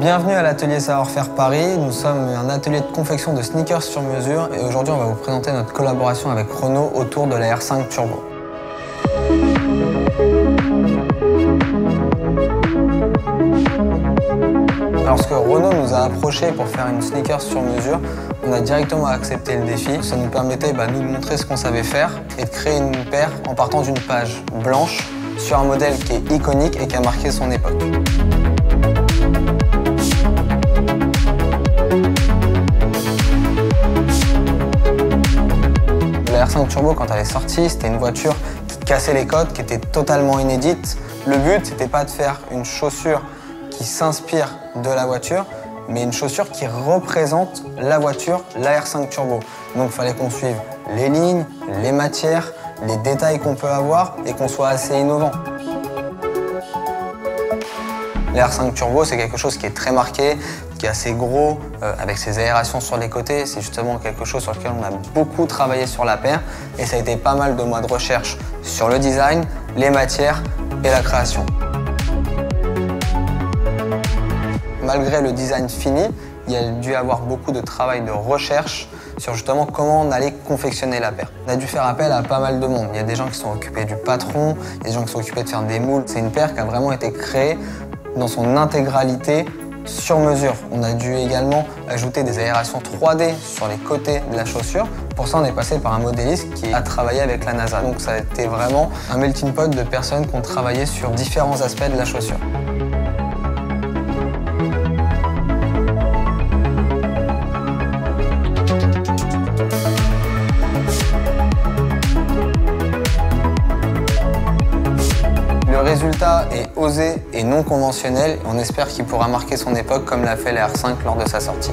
Bienvenue à l'atelier Savoir-Faire Paris. Nous sommes un atelier de confection de sneakers sur mesure et aujourd'hui on va vous présenter notre collaboration avec Renault autour de la R5 Turbo. Lorsque Renault nous a approchés pour faire une sneakers sur mesure, on a directement accepté le défi. Ça nous permettait nous de montrer ce qu'on savait faire et de créer une paire en partant d'une page blanche sur un modèle qui est iconique et qui a marqué son époque. La R5 Turbo, quand elle est sortie, c'était une voiture qui cassait les codes, qui était totalement inédite. Le but, c'était pas de faire une chaussure qui s'inspire de la voiture, mais une chaussure qui représente la voiture, la R5 Turbo. Donc il fallait qu'on suive les lignes, les matières, les détails qu'on peut avoir et qu'on soit assez innovant. La R5 Turbo, c'est quelque chose qui est très marqué, qui est assez gros, avec ses aérations sur les côtés. C'est justement quelque chose sur lequel on a beaucoup travaillé sur la paire et ça a été pas mal de mois de recherche sur le design, les matières et la création. Malgré le design fini, il y a dû avoir beaucoup de travail de recherche sur justement comment on allait confectionner la paire. On a dû faire appel à pas mal de monde. Il y a des gens qui sont occupés du patron, il y a des gens qui sont occupés de faire des moules. C'est une paire qui a vraiment été créée dans son intégralité sur mesure. On a dû également ajouter des aérations 3D sur les côtés de la chaussure. Pour ça, on est passé par un modéliste qui a travaillé avec la NASA. Donc ça a été vraiment un melting pot de personnes qui ont travaillé sur différents aspects de la chaussure. Le résultat est osé et non conventionnel. On espère qu'il pourra marquer son époque comme l'a fait la R5 lors de sa sortie.